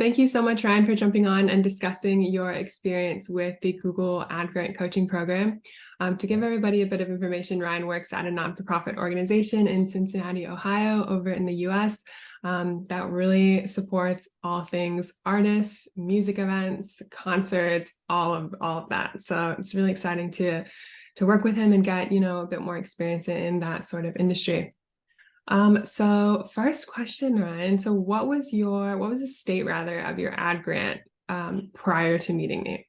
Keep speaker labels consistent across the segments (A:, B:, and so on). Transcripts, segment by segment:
A: Thank you so much, Ryan, for jumping on and discussing your experience with the Google Ad Grant Coaching Program. To give everybody a bit of information, Ryan works at a non-for-profit organization in Cincinnati, Ohio, over in the US, that really supports all things artists, music events, concerts, all of that. So it's really exciting to work with him and get, a bit more experience in that sort of industry. So first question, Ryan. So what was the state rather of your ad grant prior to meeting me?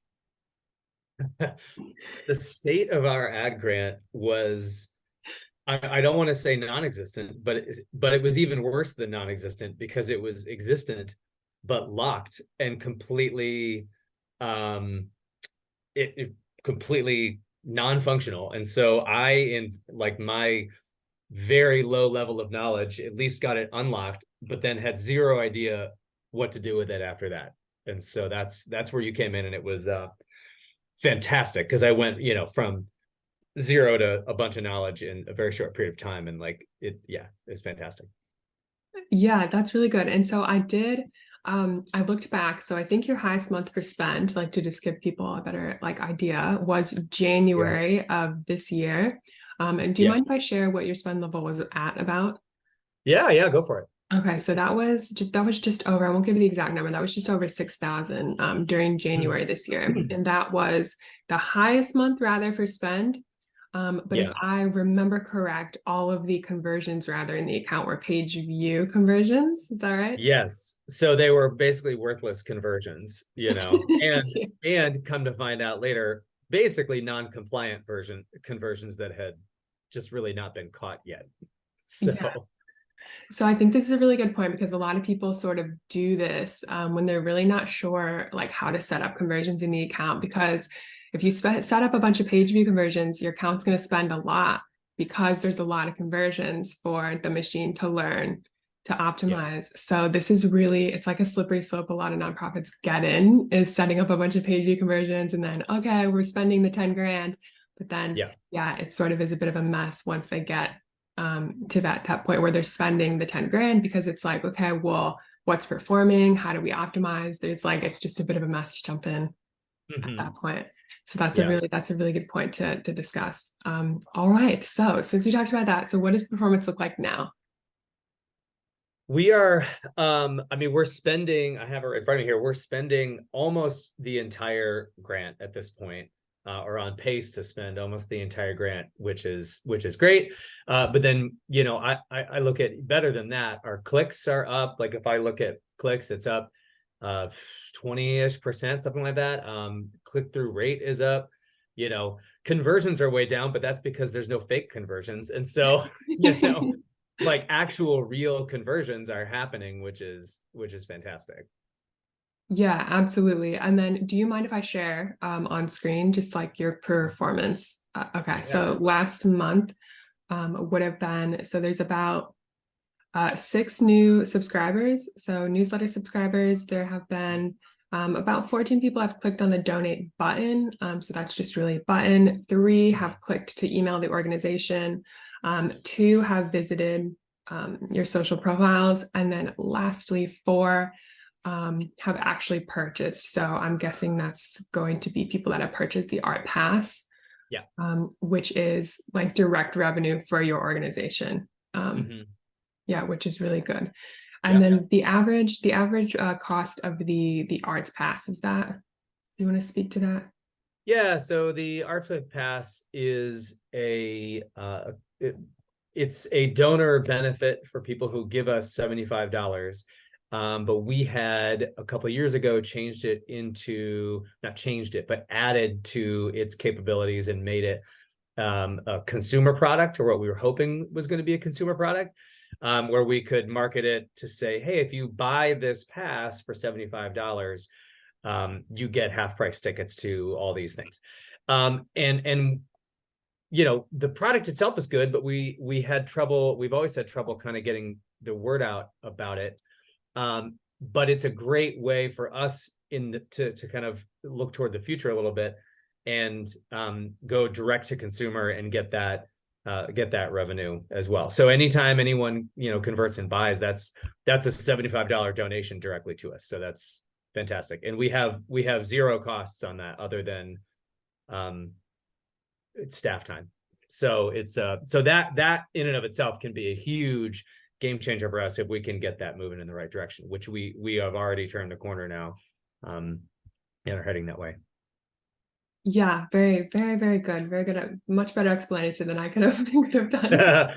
B: The state of our ad grant was, I don't want to say non-existent, but it was even worse than non-existent because it was existent but locked and completely it completely non-functional. And so I, in like my very low level of knowledge, at least got it unlocked, but then had zero idea what to do with it after that. And so that's where you came in, and it was fantastic because I went, from zero to a bunch of knowledge in a very short period of time. And it's fantastic.
A: Yeah, that's really good. And so I looked back. So I think your highest month for spend, like to just give people a better idea, was January of this year. And do you mind if I share what your spend level was at about?
B: Yeah, go for it.
A: Okay, so that was just over, I won't give you the exact number, that was just over 6,000 during January this year. And that was the highest month rather for spend. But if I remember correct, all of the conversions rather in the account were page view conversions. Is that right?
B: Yes. So they were basically worthless conversions, and come to find out later, basically non-compliant conversions that had just really not been caught yet. So
A: Yeah. So I think this is a really good point because a lot of people sort of do this when they're really not sure how to set up conversions in the account, because if you set up a bunch of page view conversions, your account's going to spend a lot because there's a lot of conversions for the machine to learn to optimize. So this is really, it's like a slippery slope a lot of nonprofits get in, is setting up a bunch of page view conversions and then, okay, we're spending the 10 grand. But then, it sort of is a bit of a mess once they get to that point where they're spending the 10 grand, because it's like, okay, well, what's performing? How do we optimize? It's just a bit of a mess to jump in at that point. So that's a really good point to discuss. All right. So since we talked about that, so what does performance look like now?
B: We are, we're spending, I have it right in front of me here, we're spending almost the entire grant at this point. Or on pace to spend almost the entire grant, which is great. But then, I look at better than that. Our clicks are up. Like if I look at clicks, it's up 20-ish%, something like that. Click-through rate is up. Conversions are way down, but that's because there's no fake conversions. And so, like actual real conversions are happening, which is fantastic.
A: Yeah, absolutely. And then do you mind if I share on screen just your performance? Okay, so last month would have been, so there's about 6 new subscribers. So newsletter subscribers, there have been about 14 people have clicked on the donate button. So that's just really a button. 3 have clicked to email the organization. 2 have visited your social profiles. And then lastly, 4 have actually purchased. So I'm guessing that's going to be people that have purchased the Art Pass, which is direct revenue for your organization. Which is really good. And then the average cost of the Arts Pass is that. Do you want to speak to that?
B: Yeah. So the ArtsWave Pass is it's a donor benefit for people who give us $75. But we had a couple of years ago added to its capabilities and made it a consumer product, or what we were hoping was going to be a consumer product, where we could market it to say, hey, if you buy this pass for $75, you get half price tickets to all these things. And the product itself is good, but we've always had trouble kind of getting the word out about it. But it's a great way for us to kind of look toward the future a little bit and go direct to consumer and get that get that revenue as well. So anytime anyone, converts and buys, that's a $75 donation directly to us. So that's fantastic. And we have zero costs on that other than it's staff time. So it's so that in and of itself can be a huge game changer for us if we can get that moving in the right direction, which we have already turned the corner now, and are heading that way.
A: Yeah, very, very, very good. Very good. Much better explanation than I could have done.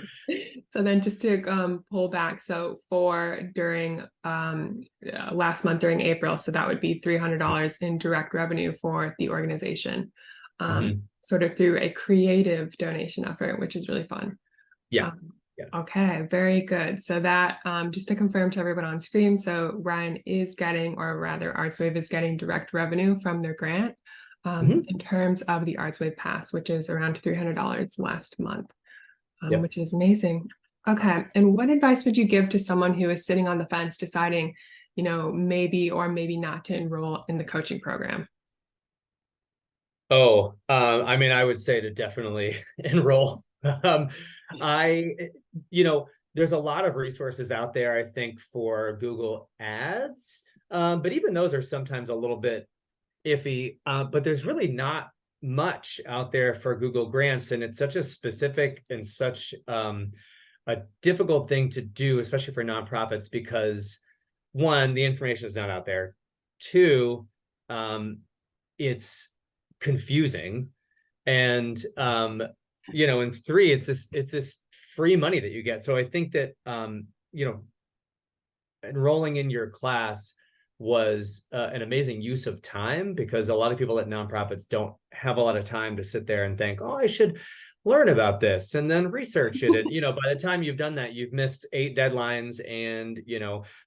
A: So then just to pull back, so for during last month during April, so that would be $300 in direct revenue for the organization, sort of through a creative donation effort, which is really fun.
B: Yeah.
A: Okay, very good. So that just to confirm to everyone on screen, so Ryan is getting, or rather ArtsWave is getting direct revenue from their grant. In terms of the ArtsWave Pass, which is around $300 last month, which is amazing. Okay, and what advice would you give to someone who is sitting on the fence deciding, maybe or maybe not to enroll in the coaching program?
B: I mean, I would say to definitely enroll. There's a lot of resources out there, I think, for Google Ads, but even those are sometimes a little bit iffy, but there's really not much out there for Google Grants, and it's such a specific and such a difficult thing to do, especially for nonprofits, because one, the information is not out there. Two, it's confusing, and and three, it's this free money that you get. So I think that enrolling in your class was an amazing use of time, because a lot of people at nonprofits don't have a lot of time to sit there and think, oh, I should learn about this and then research it. And, by the time you've done that, you've missed 8 deadlines, and,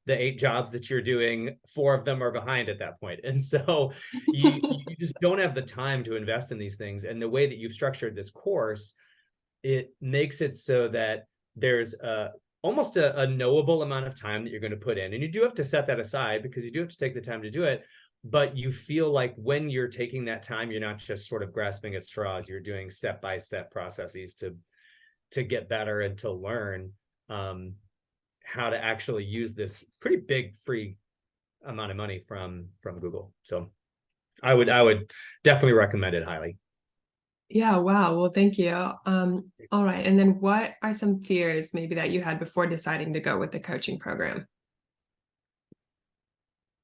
B: the 8 jobs that you're doing, 4 of them are behind at that point. And so you just don't have the time to invest in these things. And the way that you've structured this course, it makes it so that there's almost a knowable amount of time that you're going to put in. And you do have to set that aside, because you do have to take the time to do it. But you feel like when you're taking that time, you're not just sort of grasping at straws. You're doing step-by-step processes to get better and to learn how to actually use this pretty big free amount of money from Google. So I would definitely recommend it highly.
A: Yeah, wow. Well, thank you. All right. And then what are some fears maybe that you had before deciding to go with the coaching program?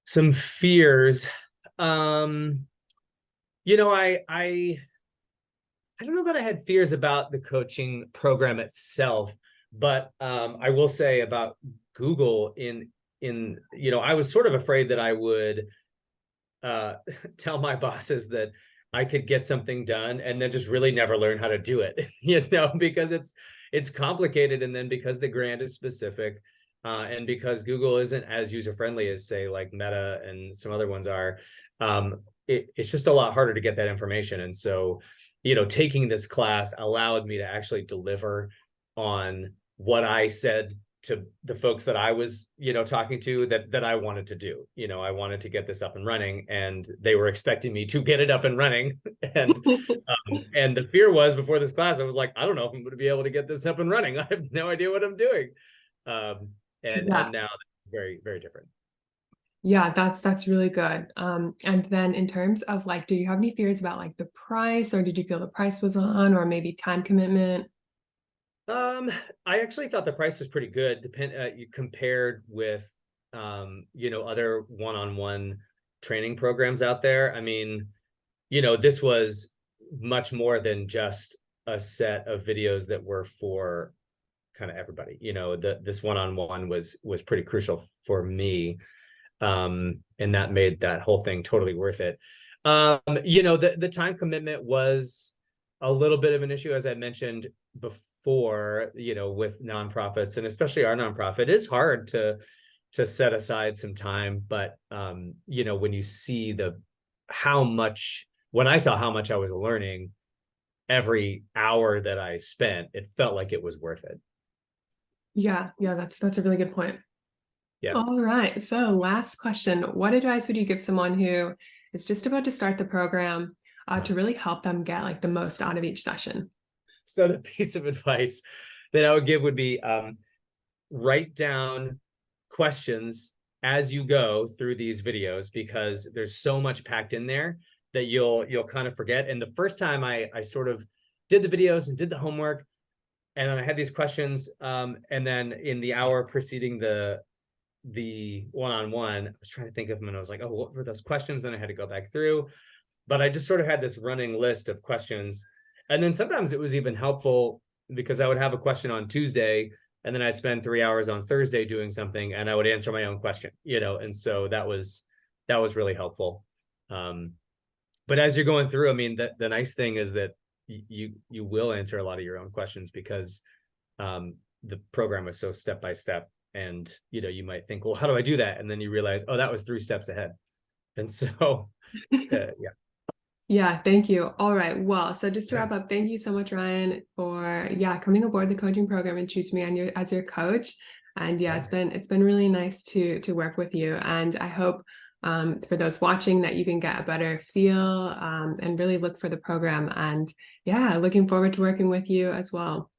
B: Some fears. I don't know that I had fears about the coaching program itself, but I will say about Google I was sort of afraid that I would tell my bosses that I could get something done and then just really never learn how to do it, because it's complicated. And then because the grant is specific, and because Google isn't as user-friendly as, say, like Meta and some other ones are, it's just a lot harder to get that information. And so, taking this class allowed me to actually deliver on what I said to the folks that I was, talking to, that I wanted to do. I wanted to get this up and running, and they were expecting me to get it up and running. And the fear was, before this class, I was like, I don't know if I'm going to be able to get this up and running. I have no idea what I'm doing. And now it's very, very different.
A: Yeah, that's really good. And then in terms of do you have any fears about the price, or did you feel the price was on, or maybe time commitment?
B: I actually thought the price was pretty good, compared with other one-on-one training programs out there. I mean, this was much more than just a set of videos that were for kind of everybody. This one-on-one was pretty crucial for me. And that made that whole thing totally worth it. The time commitment was a little bit of an issue, as I mentioned before. With nonprofits, and especially our nonprofit, is hard to set aside some time. But when you see when I saw how much I was learning every hour that I spent, it felt like it was worth it.
A: Yeah, that's a really good point.
B: Yeah.
A: All right. So last question, what advice would you give someone who is just about to start the program to really help them get the most out of each session?
B: So the piece of advice that I would give would be write down questions as you go through these videos, because there's so much packed in there that you'll kind of forget. And the first time I sort of did the videos and did the homework, and then I had these questions, and then in the hour preceding the one-on-one, I was trying to think of them, and I was like, oh, what were those questions? And I had to go back through, but I just sort of had this running list of questions. And then sometimes it was even helpful because I would have a question on Tuesday, and then I'd spend 3 hours on Thursday doing something, and I would answer my own question, and so that was really helpful. But as you're going through, I mean, the nice thing is that you will answer a lot of your own questions, because the program is so step by step, and you might think, well, how do I do that? And then you realize, oh, that was 3 steps ahead. And so yeah.
A: Yeah, thank you. All right. Well, so just to wrap up, thank you so much, Ryan, for coming aboard the coaching program and choosing me as your coach. And it's been really nice to work with you. And I hope for those watching that you can get a better feel and really look for the program. And looking forward to working with you as well.